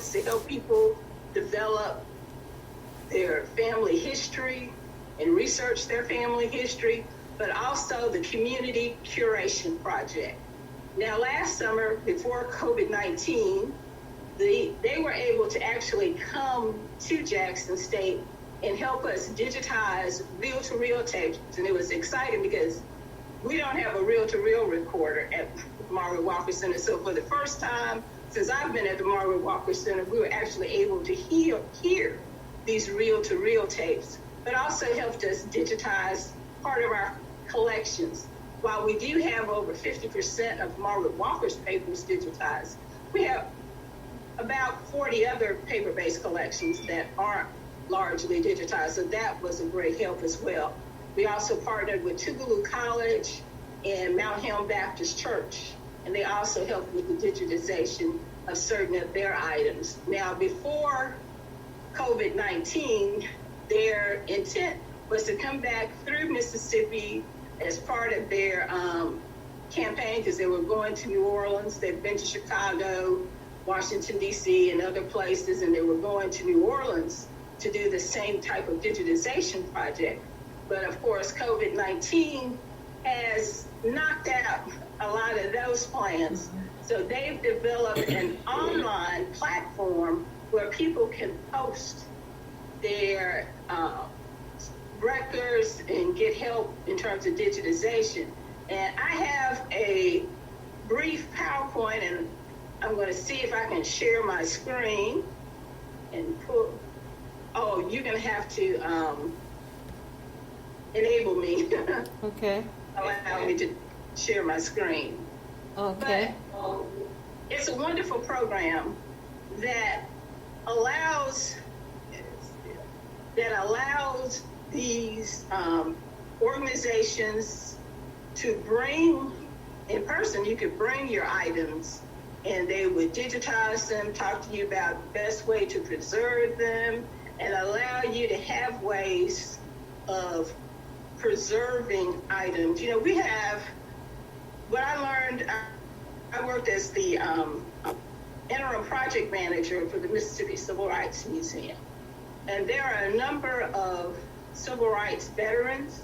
projects to help people develop their family history and research their family history, but also the Community Curation Project. Now, last summer, before COVID-19, they were able to actually come to Jackson State and help us digitize reel-to-reel tapes. And it was exciting because we don't have a reel-to-reel recorder at Margaret Walker Center. So for the first time since I've been at the Margaret Walker Center, we were actually able to hear these reel-to-reel tapes, but also helped us digitize part of our collections. While we do have over 50% of Margaret Walker's papers digitized, we have about 40 other paper-based collections that aren't largely digitized, so that was a great help as well. We also partnered with Tougaloo College and Mount Helm Baptist Church, and they also helped with the digitization of certain of their items. Now, before COVID-19, their intent was to come back through Mississippi as part of their campaign, because they were going to New Orleans. They've been to Chicago, Washington, D.C., and other places, and they were going to New Orleans to do the same type of digitization project. But of course, COVID-19 has knocked out a lot of those plans. So they've developed an online platform where people can post their records and get help in terms of digitization. And I have a brief PowerPoint, and I'm going to see if I can share my screen and pull. Oh, you're going to have to enable me. Okay. Allow me to share my screen. Okay. But, it's a wonderful program that allows these organizations to bring in person. You could bring your items, and they would digitize them, talk to you about the best way to preserve them, and allow you to have ways of preserving items. You know, we have, what I learned, I worked as the interim project manager for the Mississippi Civil Rights Museum. And there are a number of civil rights veterans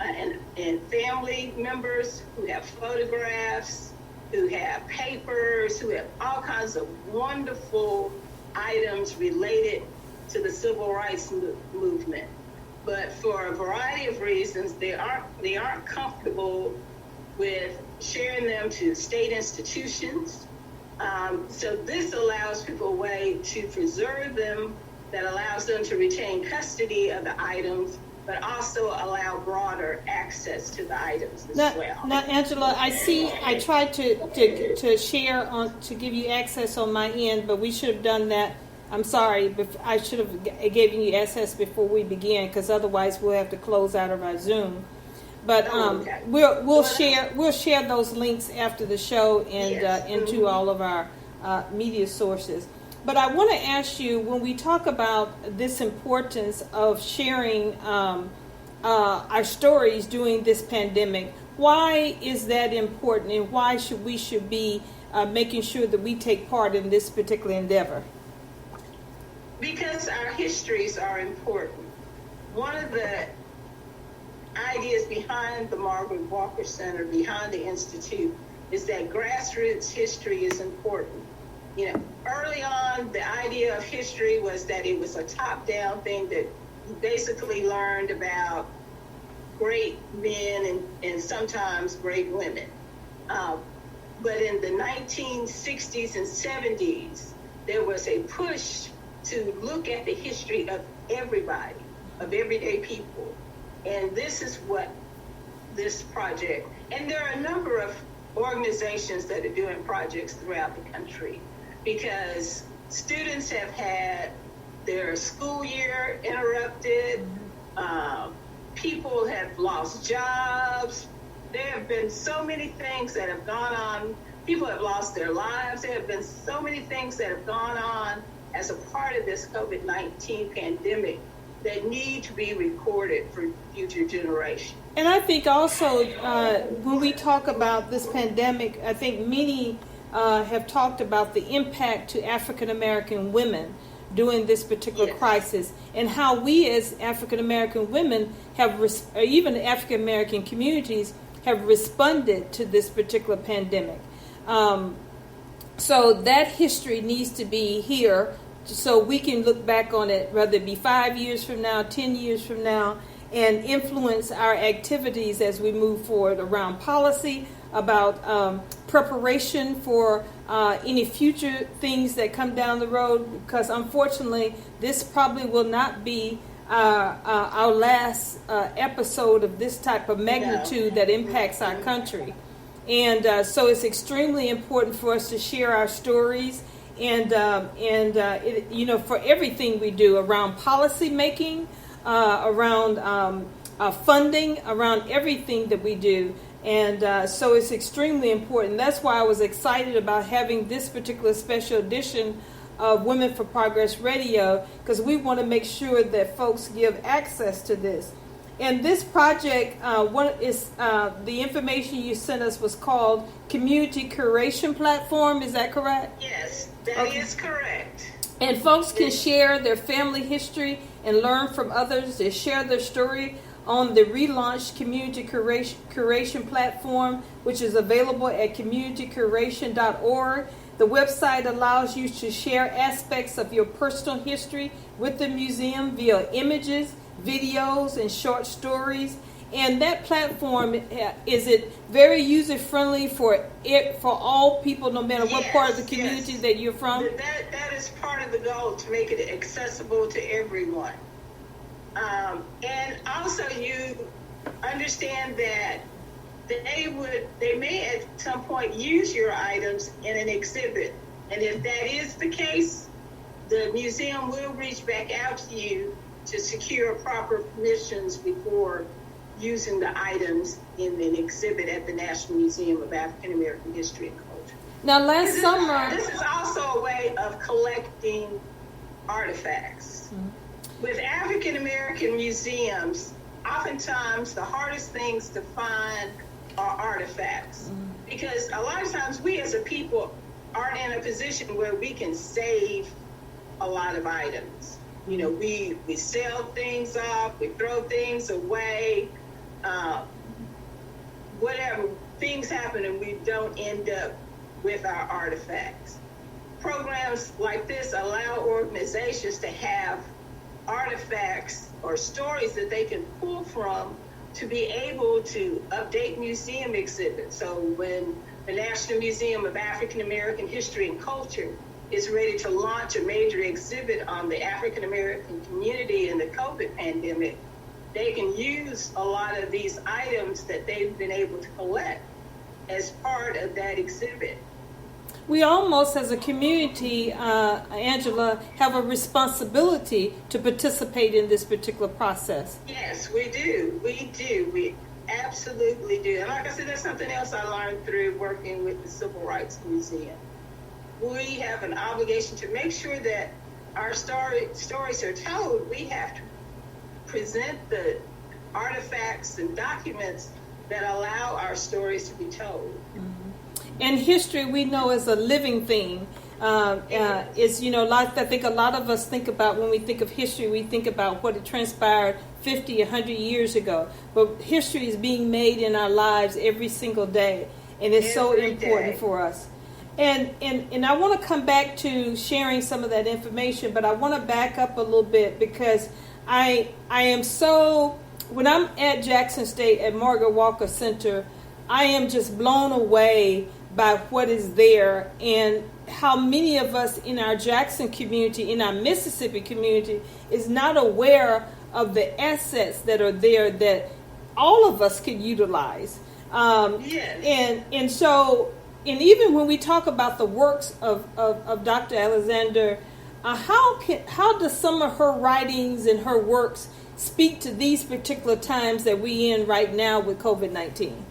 and family members who have photographs, who have papers, who have all kinds of wonderful items related to the civil rights movement. But for a variety of reasons, they aren't comfortable with sharing them to state institutions. So this allows people a way to preserve them, that allows them to retain custody of the items, but also allow broader access to the items as well. Now, Angela, I tried to share to give you access on my end, but we should have done that. I'm sorry, I should have given you access before we began, because otherwise we'll have to close out of our Zoom. But okay. we'll share those links after the show and Yes. into all of our media sources. But I want to ask you, when we talk about this importance of sharing our stories during this pandemic, why is that important, and why should we be making sure that we take part in this particular endeavor? Because our histories are important. One of the ideas behind the Margaret Walker Center, behind the Institute, is that grassroots history is important. You know, early on, the idea of history was that it was a top-down thing, that you basically learned about great men and sometimes great women. But in the 1960s and 70s, there was a push to look at the history of everybody, of everyday people. And this is what this project, and there are a number of organizations that are doing projects throughout the country, because students have had their school year interrupted, people have lost jobs, there have been so many things that have gone on, people have lost their lives, there have been so many things that have gone on as a part of this COVID-19 pandemic that need to be recorded for future generations. And I think also when we talk about this pandemic, I think many have talked about the impact to African American women during this particular crisis, and how we as African American women have, or even African American communities, have responded to this particular pandemic. So that history needs to be here so we can look back on it, whether it be 5 years from now, 10 years from now, and influence our activities as we move forward around policy, about preparation for any future things that come down the road, because unfortunately this probably will not be our last episode of this type of magnitude that impacts our country. And so it's extremely important for us to share our stories, and for everything we do around policy making, around funding, around everything that we do. And so it's extremely important. That's why I was excited about having this particular special edition of Women for Progress Radio, because we want to make sure that folks give access to this. And this project, the information you sent us was called Community Curation Platform. Is that correct? Yes, that is correct. And folks can share their family history and learn from others. They share their story on the relaunched Community Curation Platform, which is available at communitycuration.org. The website allows you to share aspects of your personal history with the museum via images, videos, and short stories. And that platform, is it very user-friendly for all people, no matter what part of the community that you're from? That is part of the goal, to make it accessible to everyone. And also you understand that they may at some point use your items in an exhibit. And if that is the case, the museum will reach back out to you to secure proper permissions before using the items in an exhibit at the National Museum of African American History and Culture. Now, last summer... This is also a way of collecting artifacts. Mm-hmm. With African American museums, oftentimes the hardest things to find are artifacts. Mm-hmm. Because a lot of times we as a people aren't in a position where we can save a lot of items. You know, we sell things off, we throw things away, whatever, things happen and we don't end up with our artifacts. Programs like this allow organizations to have artifacts or stories that they can pull from to be able to update museum exhibits. So when the National Museum of African American History and Culture is ready to launch a major exhibit on the African American community in the COVID pandemic, they can use a lot of these items that they've been able to collect as part of that exhibit. We almost, as a community, Angela, have a responsibility to participate in this particular process. Yes, we do. We absolutely do. And like I said, that's something else I learned through working with the Civil Rights Museum. We have an obligation to make sure that our stories are told. We have to present the artifacts and documents that allow our stories to be told. Mm-hmm. And history, we know, is a living thing. It's, like I think a lot of us think about when we think of history, we think about what it transpired 50, 100 years ago. But history is being made in our lives every single day, and it's so important for us. And I want to come back to sharing some of that information, but I want to back up a little bit, because I am so, when I'm at Jackson State at Margaret Walker Center, I am just blown away by what is there, and how many of us in our Jackson community, in our Mississippi community, is not aware of the assets that are there that all of us could utilize. Yes. And so, and even when we talk about the works of Dr. Alexander, how does some of her writings and her works speak to these particular times that we in right now with COVID-19?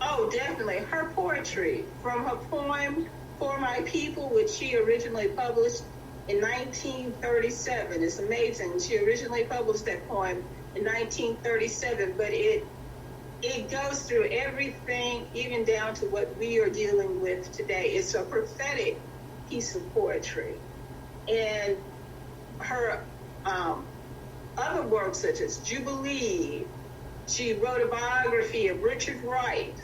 Oh, definitely. Her poetry, from her poem, For My People, which she originally published in 1937. It's amazing. She originally published that poem in 1937, but it it goes through everything, even down to what we are dealing with today. It's a prophetic piece of poetry. And her other works, such as Jubilee, she wrote a biography of Richard Wright.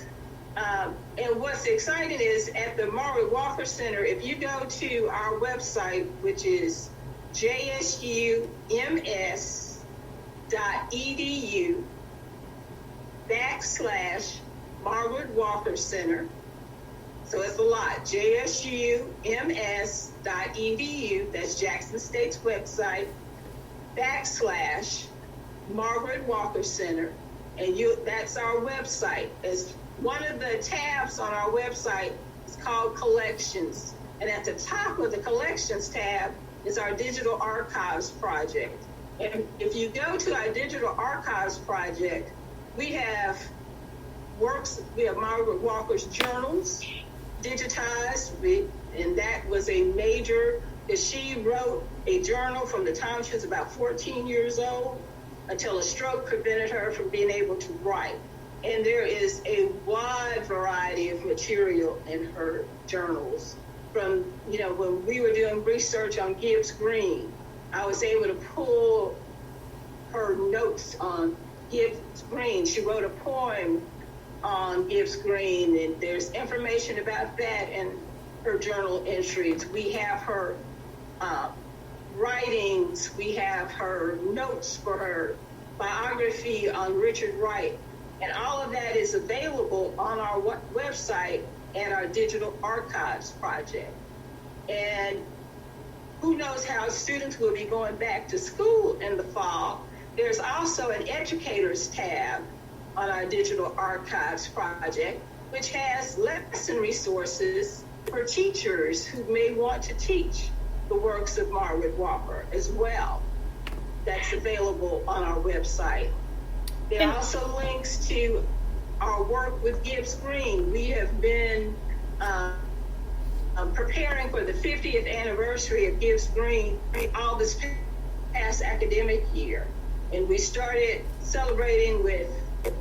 And what's exciting is at the Margaret Walker Center, if you go to our website, which is jsums.edu/Margaret Walker Center. So it's a lot, jsums.edu, that's Jackson State's website, /Margaret Walker Center. And that's our website. As one of the tabs on our website is called Collections. And at the top of the Collections tab is our Digital Archives Project. And if you go to our Digital Archives Project, we have works, we have Margaret Walker's journals digitized, and that was a major, she wrote a journal from the time she was about 14 years old until a stroke prevented her from being able to write. And there is a wide variety of material in her journals. From, when we were doing research on Gibbs Green, I was able to pull her notes on Gibbs Green. She wrote a poem on Gibbs Green, and there's information about that in her journal entries. We have her writings, we have her notes for her biography on Richard Wright, and all of that is available on our website at our Digital Archives Project. And who knows how students will be going back to school in the fall. There's also an educators tab on our Digital Archives Project, which has lesson resources for teachers who may want to teach the works of Margaret Walker as well. That's available on our website. There are also links to our work with Gibbs Green. We have been preparing for the 50th anniversary of Gibbs Green all this past academic year. And we started celebrating with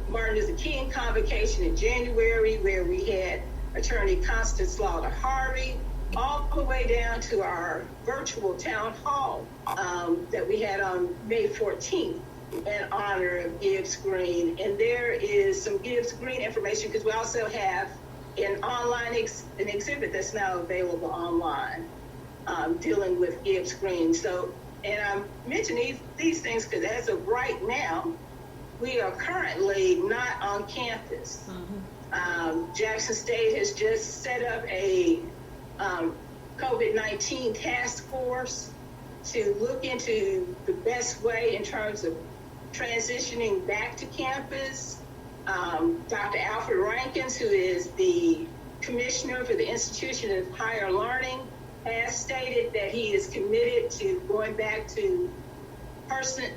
Martin Luther King Convocation in January, where we had Attorney Constance Lauder Harvey, all the way down to our virtual town hall that we had on May 14th in honor of Gibbs Green. And there is some Gibbs Green information because we also have an online an exhibit that's now available online dealing with Gibbs Green. So, and I'm mentioning these things because as of right now, we are currently not on campus. Jackson State has just set up a COVID-19 task force to look into the best way in terms of transitioning back to campus. Dr. Alfred Rankins, who is the commissioner for the Institution of Higher Learning, has stated that he is committed to going back to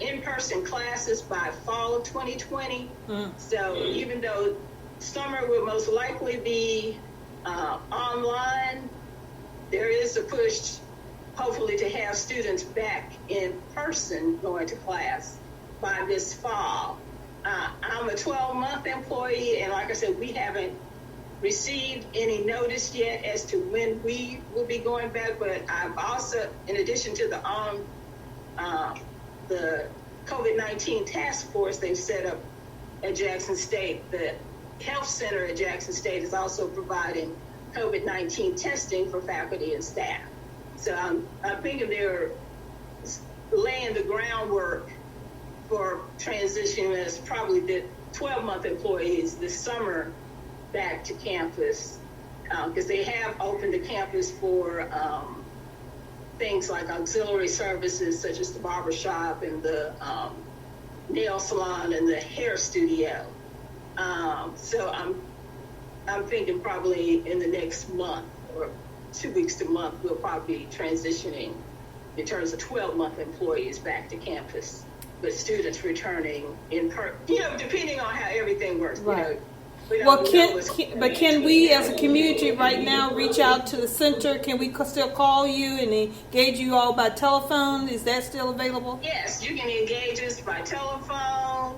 in-person classes by fall of 2020. So even though summer will most likely be online, there is a push, hopefully, to have students back in person going to class by this fall. I'm a 12-month employee, and like I said, we haven't received any notice yet as to when we will be going back, but I've also, in addition to the COVID-19 task force they've set up at Jackson State, the health center at Jackson State is also providing COVID-19 testing for faculty and staff. So I'm thinking they're laying the groundwork for transitioning as probably the 12-month employees this summer back to campus, because they have opened the campus for things like auxiliary services such as the barber shop and the nail salon and the hair studio. So I'm thinking probably in the next month or 2 weeks to a month, we'll probably be transitioning in terms of 12-month employees back to campus, but students returning depending on how everything works. Right. Well, can we as a community right now reach out to the center? Can we still call you and engage you all by telephone? Is that still available? Yes, you can engage us by telephone.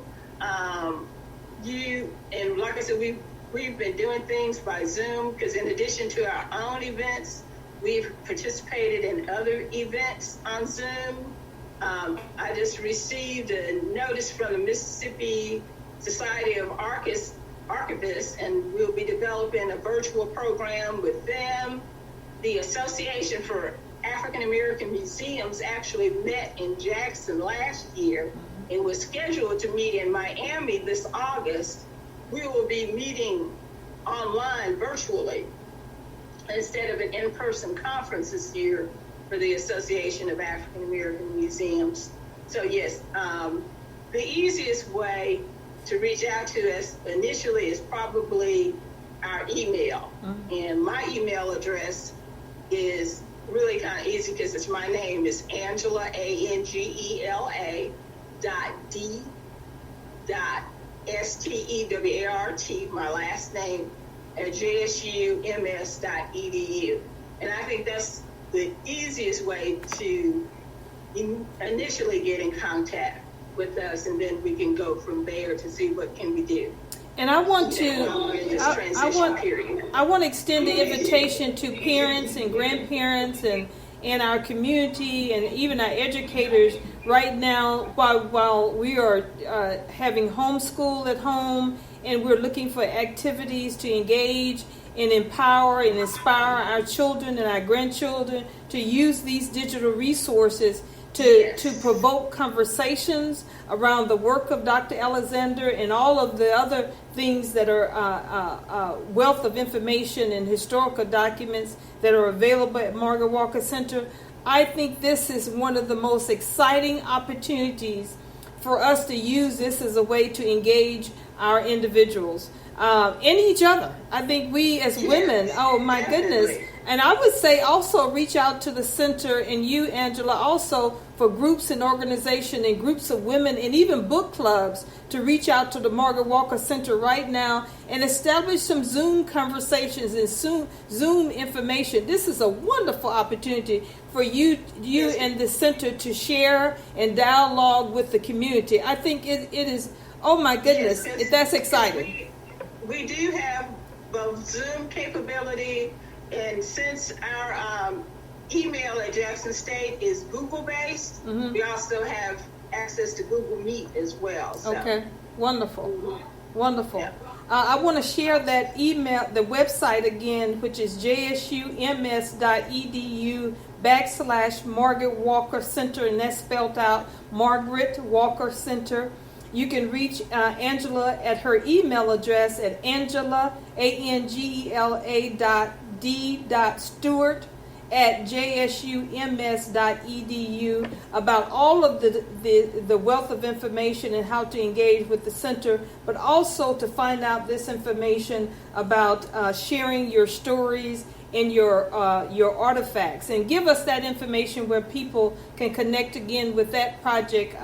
and like I said, we've been doing things by Zoom, because in addition to our own events, we've participated in other events on Zoom. I just received a notice from the Mississippi Society of Archivists, and we'll be developing a virtual program with them. The Association for African American Museums actually met in Jackson last year and was scheduled to meet in Miami this August. We will be meeting online virtually instead of an in-person conference this year for the Association of African American Museums. So yes, the easiest way to reach out to us initially is probably our email. And my email address is really kind of easy because it's my name. It's Angela, Angela, .stewart, my last name, at jsums.edu. And I think that's the easiest way to initially get in contact with us, and then we can go from there to see what can we do. And I want to extend the invitation to parents and grandparents and our community and even our educators right now, while we are having homeschool at home, and we're looking for activities to engage and empower and inspire our children and our grandchildren to use these digital resources to provoke conversations around the work of Dr. Alexander and all of the other things that are wealth of information and historical documents that are available at Margaret Walker Center. I think this is one of the most exciting opportunities for us to use this as a way to engage our individuals and each other. I think we as women, oh my goodness. And I would say also reach out to the center, and you, Angela, also for groups and organizations and groups of women and even book clubs to reach out to the Margaret Walker Center right now and establish some Zoom conversations and Zoom information. This is a wonderful opportunity for you and the center to share and dialogue with the community. I think it is, oh my goodness, that's exciting. We do have both Zoom capability, and since our email at Jackson State is Google-based, we also have access to Google Meet as well. So. Okay, wonderful, wonderful. Yeah. I want to share that email, the website again, which is jsums.edu/Margaret Walker Center, and that's spelled out Margaret Walker Center. You can reach Angela at her email address at Angela, Angela.Stewart@jsums.edu about all of the wealth of information and how to engage with the center, but also to find out this information about sharing your stories and your artifacts. And give us that information where people can connect again with that project,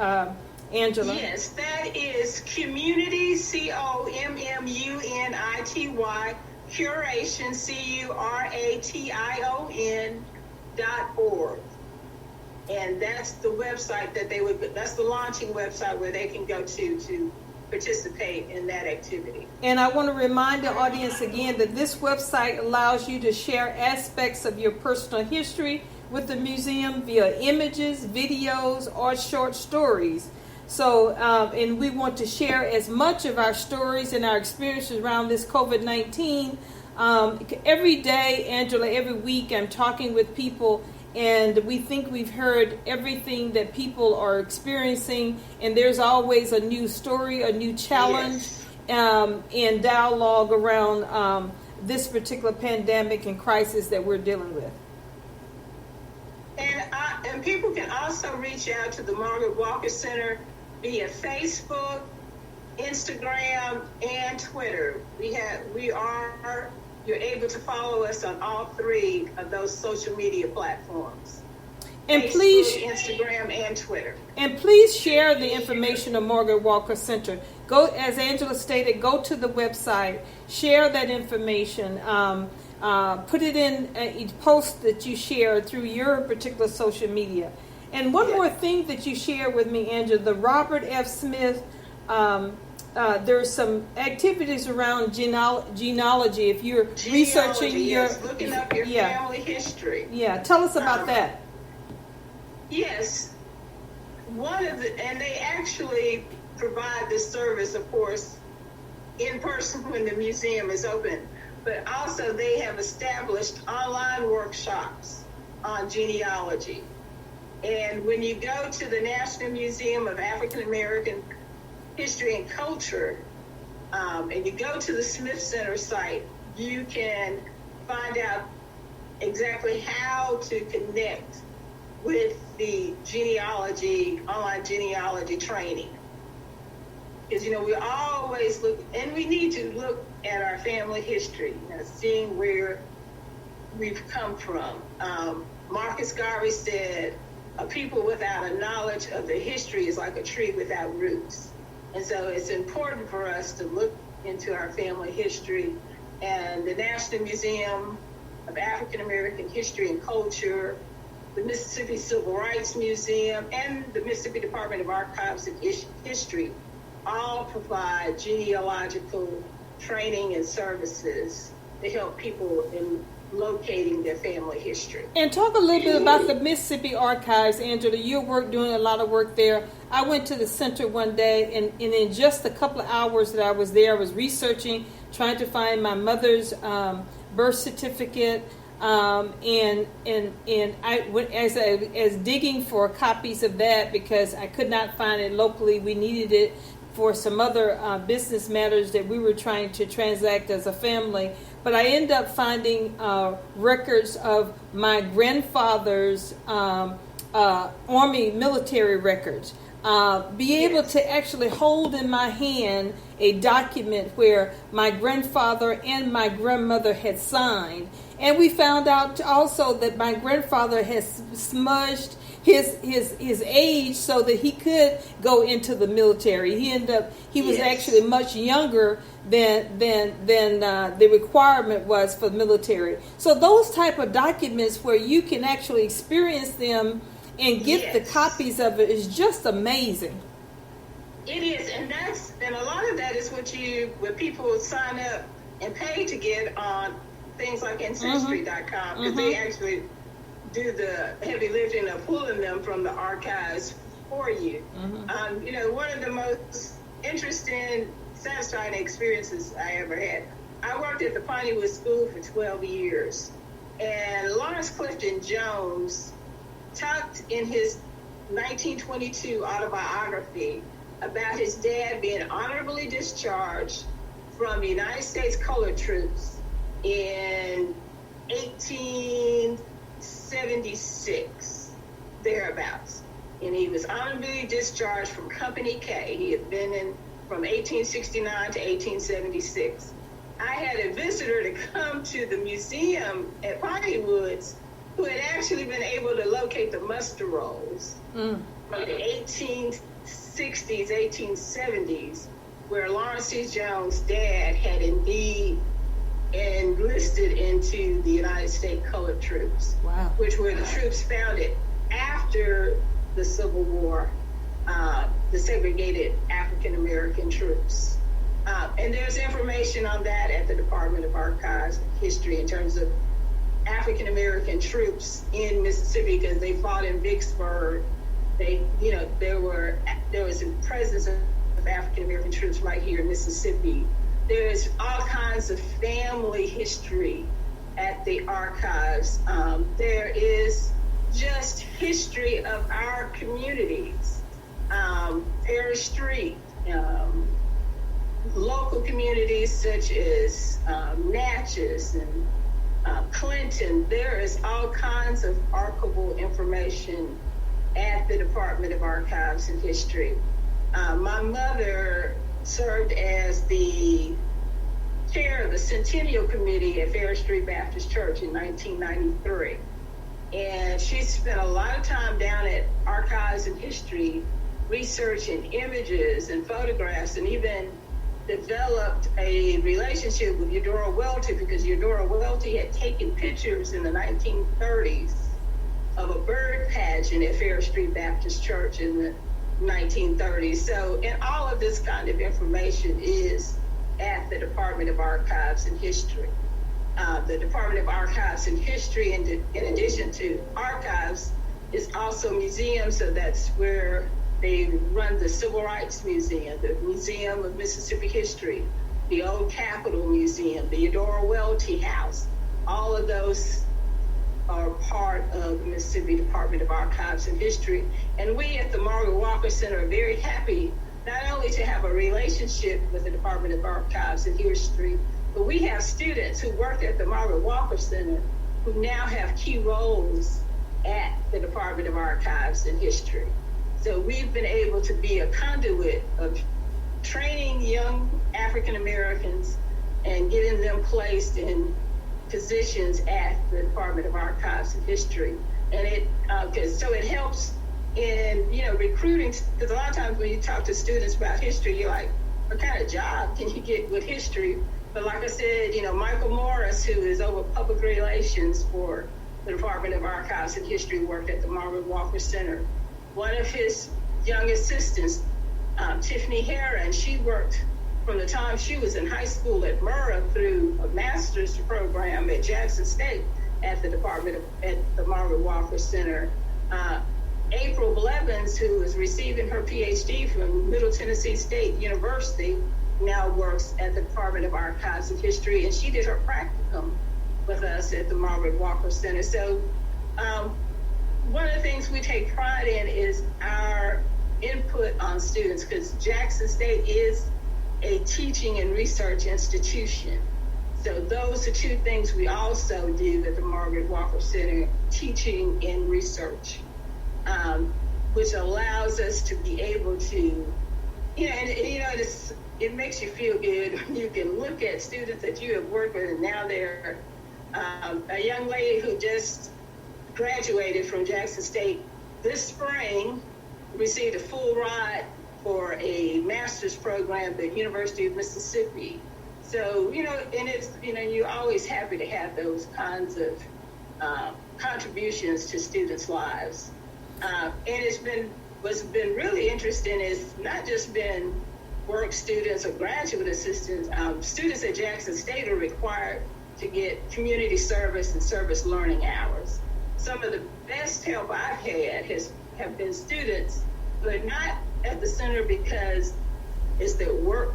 Angela. Yes, that is community, COMMUNITY, curation, CURATION.org. And that's the website that's the launching website where they can go to participate in that activity. And I want to remind the audience again that this website allows you to share aspects of your personal history with the museum via images, videos, or short stories. So, and we want to share as much of our stories and our experiences around this COVID-19. Every day, Angela, every week, I'm talking with people, and we think we've heard everything that people are experiencing, and there's always a new story, a new challenge, and dialogue around this particular pandemic and crisis that we're dealing with. And people can also reach out to the Margaret Walker Center via Facebook, Instagram, and Twitter. You're able to follow us on all three of those social media platforms. And Facebook, please, Instagram, and Twitter. And please share the information of Margaret Walker Center. Go, as Angela stated, go to the website, share that information, put it in each post that you share through your particular social media. And one more thing that you share with me, Angela, the Robert F. Smith there's some activities around genealogy. If you're researching yes, looking up your family history. Yeah, tell us about that. Yes, and they actually provide this service, of course, in person when the museum is open, but also they have established online workshops on genealogy. And when you go to the National Museum of African American History and Culture, and you go to the Smith Center site, you can find out exactly how to connect with the online genealogy training. Because, we always look, and we need to look at our family history, seeing where we've come from. Marcus Garvey said, a people without a knowledge of the history is like a tree without roots. And so it's important for us to look into our family history. And the National Museum of African American History and Culture, the Mississippi Civil Rights Museum, and the Mississippi Department of Archives and History all provide genealogical training and services to help people in locating their family history. And talk a little bit about the Mississippi Archives, Angela. You're doing a lot of work there. I went to the center one day, and in just a couple of hours that I was there, I was researching, trying to find my mother's birth certificate, and I went as digging for copies of that because I could not find it locally. We needed it for some other business matters that we were trying to transact as a family. But I ended up finding records of my grandfather's Army military records. Be able to actually hold in my hand a document where my grandfather and my grandmother had signed. And we found out also that my grandfather has smudged his age so that he could go into the military. He was actually much younger than the requirement was for the military. So those type of documents where you can actually experience them and get the copies of it is just amazing. It is, and a lot of that is what people sign up and pay to get on things like Ancestry.com, because they actually do the heavy lifting of pulling them from the archives for you. One of the most interesting, satisfying experiences I ever had, I worked at the Pontywood School for 12 years, and Lawrence Clifton Jones talked in his 1922 autobiography about his dad being honorably discharged from the United States Colored Troops in 1876, thereabouts. And he was honorably discharged from Company K. He had been in from 1869 to 1876. I had a visitor to come to the museum at Pontywoods who had actually been able to locate the muster rolls from the 1860s, 1870s, where Lawrence C. Jones' dad had indeed enlisted into the United States Colored Troops, which were the troops founded after the Civil War, the segregated African American troops. And there's information on that at the Department of Archives and History in terms of African American troops in Mississippi, because they fought in Vicksburg. There was a presence of African American troops right here in Mississippi. There's all kinds of family history at the archives. There is just history of our communities. Parish Street, local communities such as Natchez and Clinton. There is all kinds of archival information at the Department of Archives and History. My mother served as the chair of the Centennial Committee at Fair Street Baptist Church in 1993. And she spent a lot of time down at Archives and History researching images and photographs, and even developed a relationship with Eudora Welty, because Eudora Welty had taken pictures in the 1930s of a bird pageant at Fair Street Baptist Church, and 1930s. So, and all of this kind of information is at the Department of Archives and History. The Department of Archives and History, in addition to archives, is also museums. So that's where they run the Civil Rights Museum, the Museum of Mississippi History, the Old Capitol Museum, the Eudora Welty House. All of those are part of the Mississippi Department of Archives and History. And we at the Margaret Walker Center are very happy not only to have a relationship with the Department of Archives and History, but we have students who work at the Margaret Walker Center who now have key roles at the Department of Archives and History. So we've been able to be a conduit of training young African Americans and getting them placed in positions at the Department of Archives and History. And it helps in, recruiting, because a lot of times when you talk to students about history, you're like, what kind of job can you get with history? But like I said, Michael Morris, who is over public relations for the Department of Archives and History, worked at the Margaret Walker Center. One of his young assistants, Tiffany Heron, she worked from the time she was in high school at Murrah through a master's program at Jackson State at the Margaret Walker Center. April Blevins, who is receiving her PhD from Middle Tennessee State University, now works at the Department of Archives and History, and she did her practicum with us at the Margaret Walker Center. So one of the things we take pride in is our input on students, because Jackson State is a teaching and research institution. So those are two things we also do at the Margaret Walker Center, teaching and research, which allows us to be able to, it makes you feel good when you can look at students that you have worked with, and now they're a young lady who just graduated from Jackson State this spring, received a full ride for a master's program at the University of Mississippi. So, and it's, you're always happy to have those kinds of contributions to students' lives. And what's been really interesting is not just been work students or graduate assistants. Students at Jackson State are required to get community service and service learning hours. Some of the best help I've had have been students who are not at the center because it's their work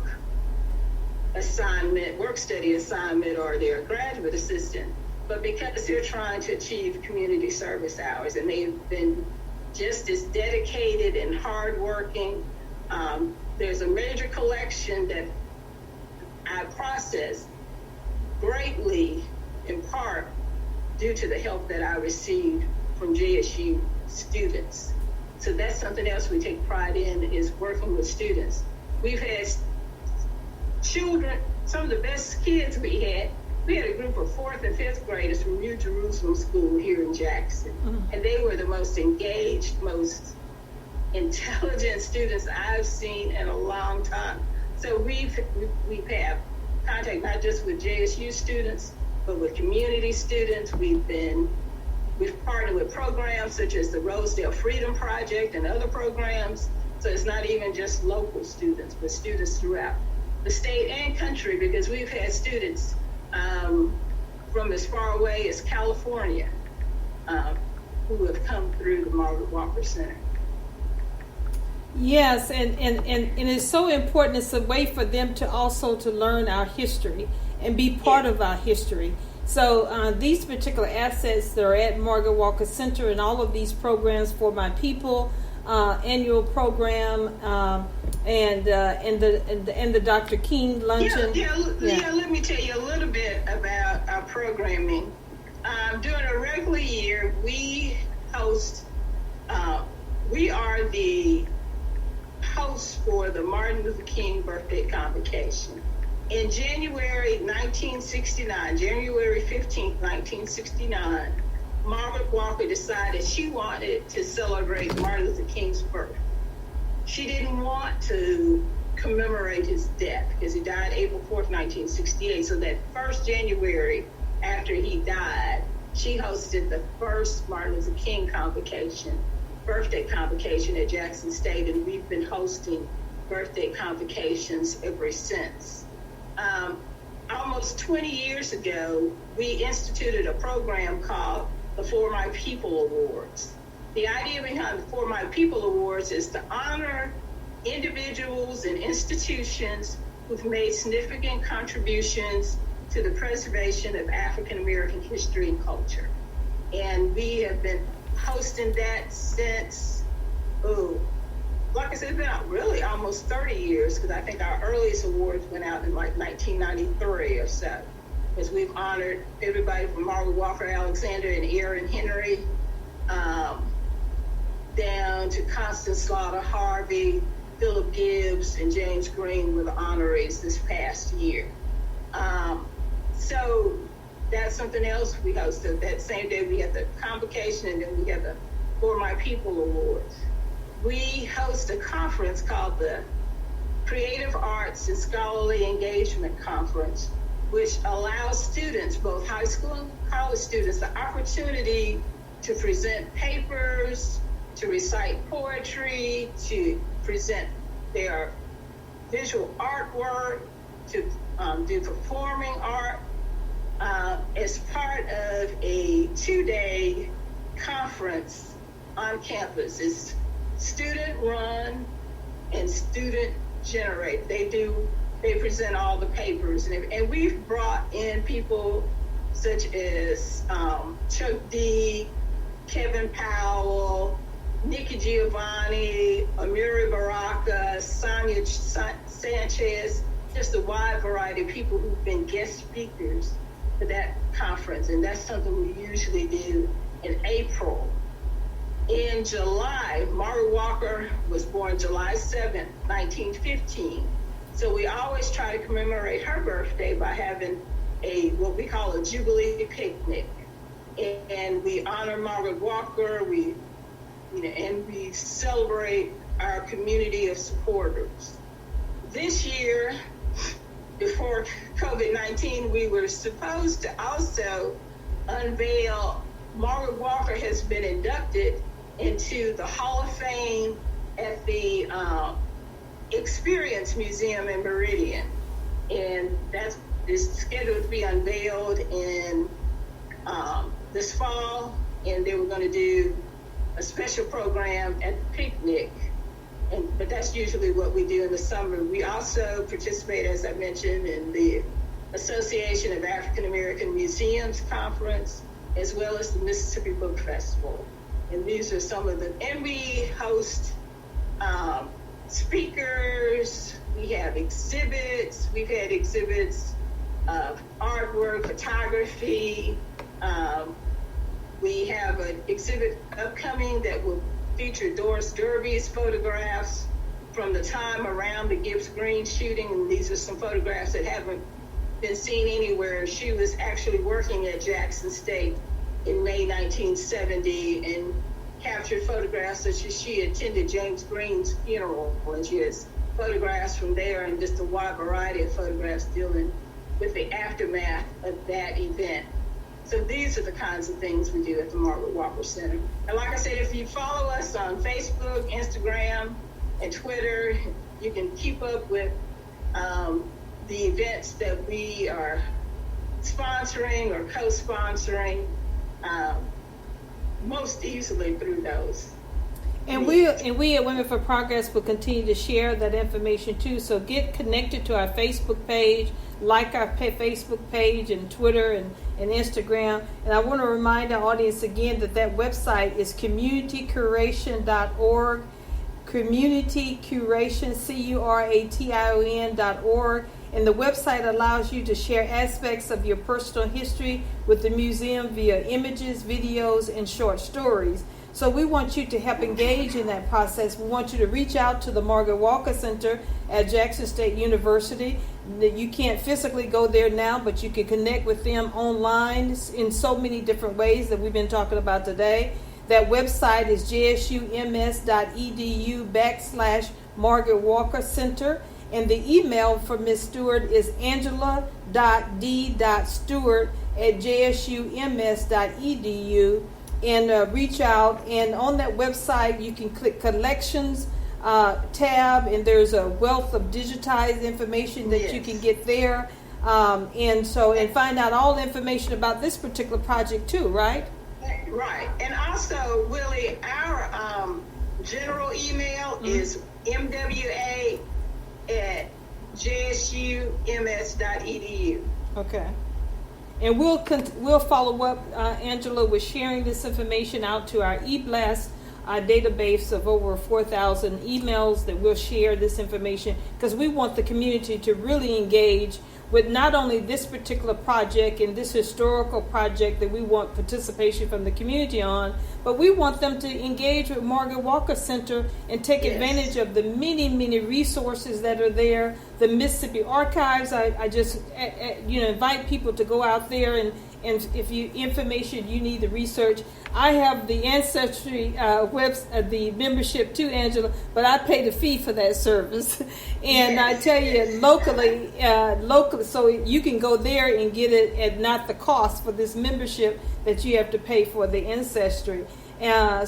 study assignment, or their graduate assistant, but because they're trying to achieve community service hours, and they've been just as dedicated and hardworking. There's a major collection that I process greatly, in part due to the help that I received from JSU students. So that's something else we take pride in, is working with students. We've had children, some of the best kids we had a group of 4th and 5th graders from New Jerusalem School here in Jackson. Mm-hmm. And they were the most engaged, most intelligent students I've seen in a long time. So we've had contact not just with JSU students, but with community students. We've partnered with programs such as the Rosedale Freedom Project and other programs. So it's not even just local students, but students throughout the state and country, because we've had students from as far away as California who have come through the Margaret Walker Center. Yes, and it's so important. It's a way for them to also to learn our history and be part of our history. So these particular assets that are at Margaret Walker Center, and all of these programs for my people, annual program, and the Dr. King luncheon. Yeah, let me tell you a little bit about our programming. During a regular year, we host. We are the hosts for the Martin Luther King Birthday Convocation. In January 1969, January 15th, 1969, Margaret Walker decided she wanted to celebrate Martin Luther King's birth. She didn't want to commemorate his death because he died April 4th, 1968. So that first January after he died, she hosted the first Martin Luther King convocation birthday convocation at Jackson State, and we've been hosting birthday convocations ever since. Almost 20 years ago, we instituted a program called the For My People Awards. The idea behind the For My People Awards is to honor individuals and institutions who've made significant contributions to the preservation of African American history and culture. And we have been hosting that since, like I said, it's been out really almost 30 years, because I think our earliest awards went out in like 1993 or so, as we've honored everybody from Margaret Walker Alexander and Aaron Henry, down to Constance Slaughter Harvey, Philip Gibbs, and James Green were the honorees this past year. So that's something else we hosted. That same day we had the convocation, and then we had the For My People Awards. We host a conference called the Creative Arts and Scholarly Engagement Conference, which allows students, both high school and college students, the opportunity to present papers, to recite poetry, to present their visual artwork, to do performing art, as part of a 2-day conference on campus. It's student run and student generated. They present all the papers, and we've brought in people such as Chuck D, Kevin Powell, Nikki Giovanni, Amiri Baraka, Sonia Sanchez, just a wide variety of people who've been guest speakers for that conference. And that's something we usually do in April. In July, Margaret Walker was born July 7th, 1915. So we always try to commemorate her birthday by having what we call a Jubilee picnic. And we honor Margaret Walker, and we celebrate our community of supporters. This year, before COVID-19, we were supposed to also unveil Margaret Walker has been inducted into the Hall of Fame at the Experience Museum in Meridian. And that is scheduled to be unveiled in this fall, and they were going to do a special program at the picnic. But that's usually what we do in the summer. We also participate, as I mentioned, in the Association of African American Museums Conference, as well as the Mississippi Book Festival. And these are some of them. And we host speakers. We have exhibits. We've had exhibits of artwork, photography. We have an exhibit upcoming that will feature Doris Derby's photographs from the time around the Gibbs Green shooting. And these are some photographs that haven't been seen anywhere. She was actually working at Jackson State in May 1970 and captured photographs such as she attended James Green's funeral, and she has photographs from there and just a wide variety of photographs dealing with the aftermath of that event. So these are the kinds of things we do at the Margaret Walker Center. And like I said, if you follow us on Facebook, Instagram, and Twitter, you can keep up with the events that we are sponsoring or co-sponsoring most easily through those. And we at Women for Progress will continue to share that information too. So get connected to our Facebook page, like our Facebook page and Twitter and Instagram. And I want to remind our audience again that website is communitycuration.org, communitycuration, CURATION.org. And the website allows you to share aspects of your personal history with the museum via images, videos, and short stories. So we want you to help engage in that process. We want you to reach out to the Margaret Walker Center at Jackson State University. You can't physically go there now, but you can connect with them online in so many different ways that we've been talking about today. That website is jsums.edu/Margaret Walker Center. And the email for Ms. Stewart is angela.d.stewart@jsums.edu. and reach out. And on that website, you can click collections tab, and there's a wealth of digitized information that you can get there. And find out all the information about this particular project too, right? Right. And also, Willie, our general email is mwa@jsums.edu. Okay. And we'll follow up, Angela, with sharing this information out to our eBlast database of over 4,000 emails that we'll share this information, because we want the community to really engage with not only this particular project and this historical project that we want participation from the community on, but we want them to engage with Margaret Walker Center and take advantage of the many, many resources that are there. The Mississippi Archives, I just invite people to go out there and if information you need to research. I have the Ancestry the membership too, Angela, but I pay the fee for that service. And I tell you, locally, so you can go there and get it at not the cost for this membership that you have to pay for the Ancestry. I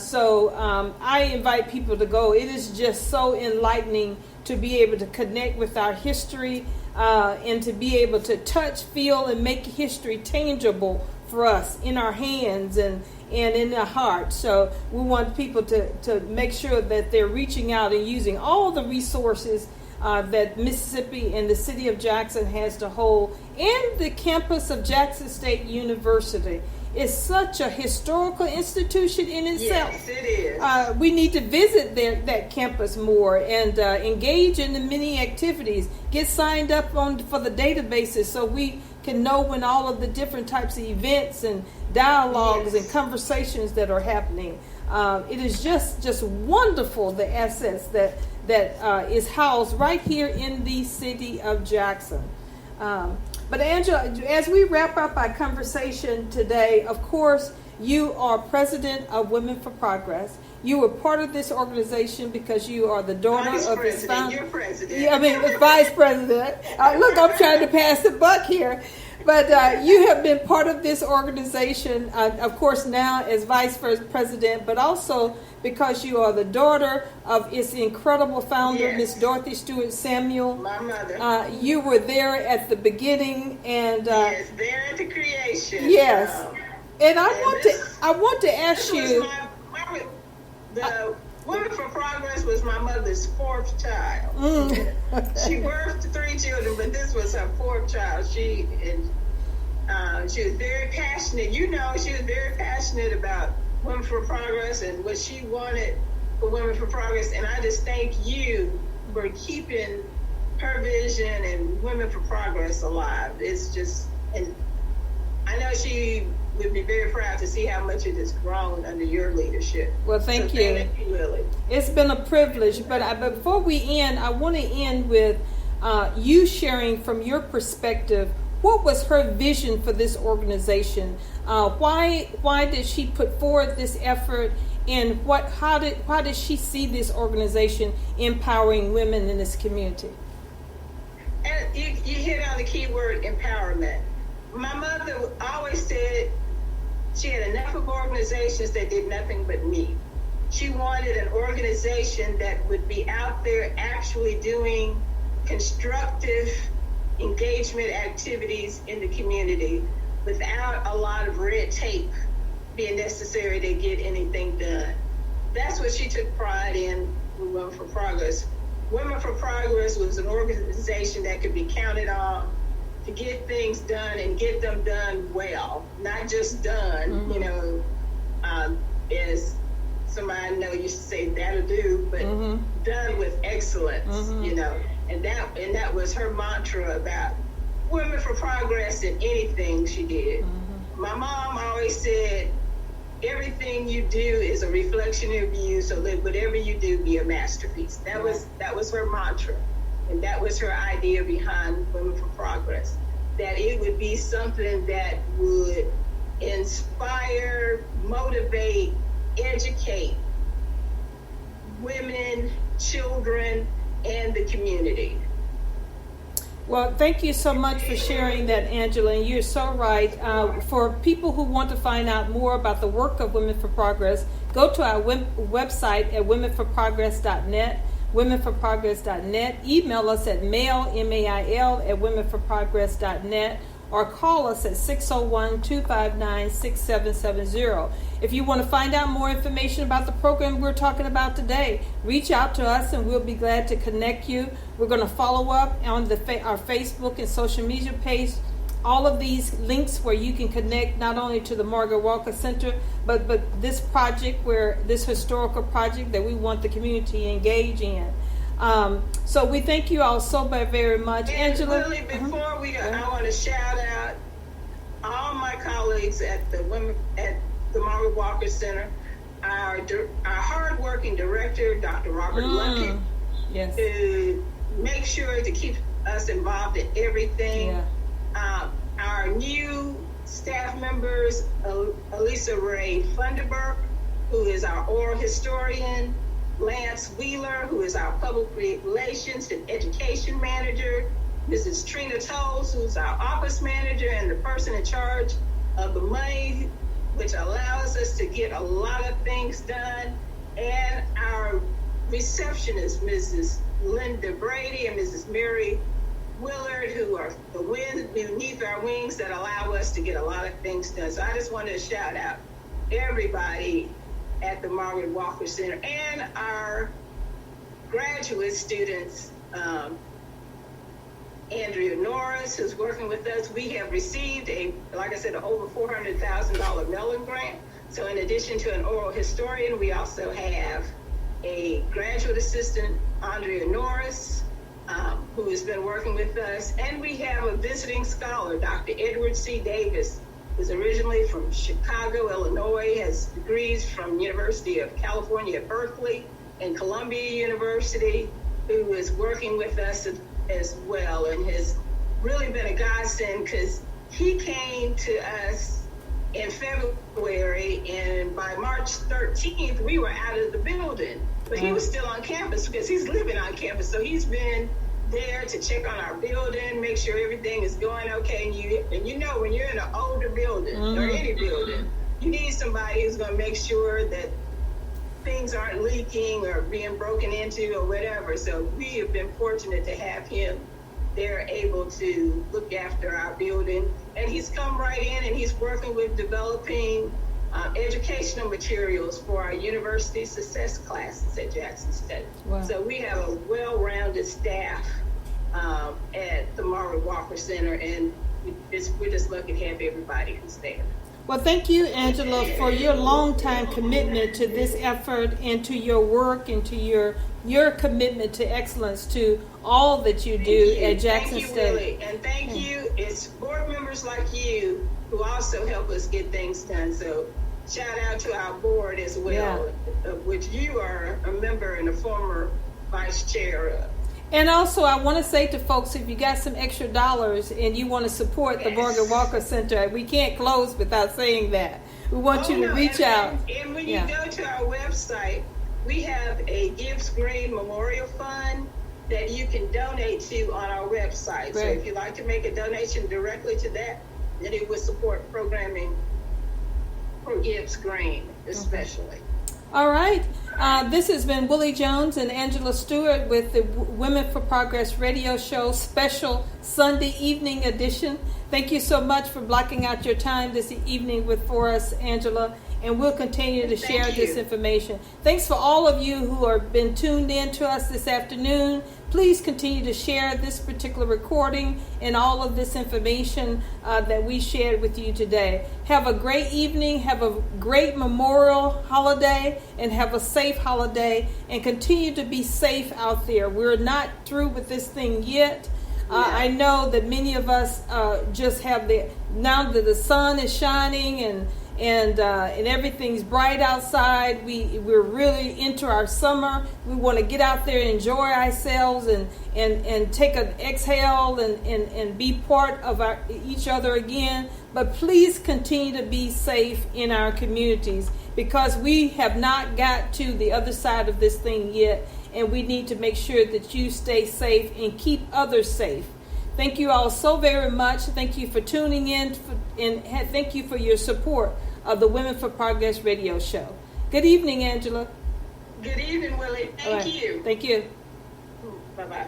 invite people to go. It is just so enlightening to be able to connect with our history and to be able to touch, feel, and make history tangible for us in our hands and in our hearts. So we want people to make sure that they're reaching out and using all the resources that Mississippi and the city of Jackson has to hold, and the campus of Jackson State University. It's such a historical institution in itself. Yes, it is. We need to visit that campus more and engage in the many activities. Get signed up for the databases so we can know when all of the different types of events and dialogues and conversations that are happening. It is just wonderful, the assets that is housed right here in the city of Jackson. But Angela, as we wrap up our conversation today, of course, you are president of Women for Progress. You were part of this organization because you are the daughter of its founder. You're president. Yeah, vice president. Look, I'm trying to pass the buck here. But you have been part of this organization, of course, now as vice president, but also because you are the daughter of its incredible founder, Miss Dorothy Stewart Samuel. My mother. You were there at the beginning, and there at the creation. Yes, and I want to ask you. The Women for Progress was my mother's fourth child. She birthed 3 children, but this was her fourth child. She was very passionate. She was very passionate about Women for Progress and what she wanted for Women for Progress. And I just thank you for keeping her vision and Women for Progress alive. It's just, and I know she would be very proud to see how much it has grown under your leadership. Well, thank you. Thank you, Lily. It's been a privilege. But before we end, I want to end with you sharing from your perspective, what was her vision for this organization? Why did she put forward this effort? And how did she see this organization empowering women in this community? And you hit on the key word, empowerment. My mother always said she had enough of organizations that did nothing but me. She wanted an organization that would be out there actually doing constructive engagement activities in the community without a lot of red tape being necessary to get anything done. That's what she took pride in with Women for Progress. Women for Progress was an organization that could be counted on to get things done and get them done well, not just done, as somebody I know used to say, that'll do, but done with excellence, and that was her mantra about Women for Progress in anything she did. My mom always said, everything you do is a reflection of you, so let whatever you do be a masterpiece. That was her mantra. And that was her idea behind Women for Progress, that it would be something that would inspire, motivate, educate women, children, and the community. Well, thank you so much for sharing that, Angela. And you're so right. For people who want to find out more about the work of Women for Progress, go to our website at womenforprogress.net, womenforprogress.net. Email us at mail, M-A-I-L, at womenforprogress.net, or call us at 601-259-6770. If you want to find out more information about the program we're talking about today, reach out to us and we'll be glad to connect you. We're going to follow up on our Facebook and social media page. All of these links where you can connect not only to the Margaret Walker Center, but this project, this historical project that we want the community to engage in. So we thank you all so very much. And Angela? Really, before I want to shout out all my colleagues at the Margaret Walker Center, our hardworking director, Dr. Robert Luckett, yes, to make sure to keep us involved in everything. Yeah. Our new staff members, Elisa Ray Funderburk, who is our oral historian, Lance Wheeler, who is our public relations and education manager, Mrs. Trina Tolles, who's our office manager and the person in charge of the money, which allows us to get a lot of things done, and our receptionist, Mrs. Linda Brady and Mrs. Mary Willard, who are the wind beneath our wings that allow us to get a lot of things done. So I just wanted to shout out everybody at the Margaret Walker Center and our graduate students, Andrea Norris, who's working with us. We have received like I said, an over $400,000 Mellon grant. So in addition to an oral historian, we also have a graduate assistant, Andrea Norris, who has been working with us. And we have a visiting scholar, Dr. Edward C. Davis, who's originally from Chicago, Illinois, has degrees from University of California at Berkeley and Columbia University, who is working with us as well and has really been a godsend because he came to us in February, and by March 13th, we were out of the building. But he was still on campus because he's living on campus. So he's been there to check on our building, make sure everything is going okay. And you know, when you're in an older building or any building, you need somebody who's going to make sure that things aren't leaking or being broken into or whatever. So we have been fortunate to have him there, able to look after our building. And he's come right in and he's working with developing educational materials for our university success classes at Jackson State. Wow. So we have a well-rounded staff at the Margaret Walker Center, and we're just lucky to have everybody who's there. Well, thank you, Angela, for your long-time commitment to this effort and to your work and to your commitment to excellence to all that you do at Jackson State. Thank you, Willie. And thank you. It's board members like you who also help us get things done. So shout out to our board as well, of which you are a member and a former vice chair of. And also, I want to say to folks, if you got some extra dollars and you want to support the Margaret Walker Center, we can't close without saying that. We want you to reach out. And when you go to our website, we have a Gibbs Green Memorial Fund that you can donate to on our website. Right. So if you'd like to make a donation directly to that, then it would support programming for Gibbs Green, especially. All right. This has been Willie Jones and Angela Stewart with the Women for Progress radio show, special Sunday evening edition. Thank you so much for blocking out your time this evening for us, Angela, and we'll continue to share this information. Thanks for all of you who have been tuned in to us this afternoon. Please continue to share this particular recording and all of this information that we shared with you today. Have a great evening, have a great Memorial holiday, and have a safe holiday, and continue to be safe out there. We're not through with this thing yet. I know that many of us just have now that the sun is shining and everything's bright outside, we're really into our summer. We want to get out there and enjoy ourselves and take an exhale and be part of each other again. But please continue to be safe in our communities, because we have not got to the other side of this thing yet, and we need to make sure that you stay safe and keep others safe. Thank you all so very much. Thank you for tuning in, and thank you for your support of the Women for Progress radio show. Good evening, Angela. Good evening, Willie. Thank you. Thank you. Bye-bye.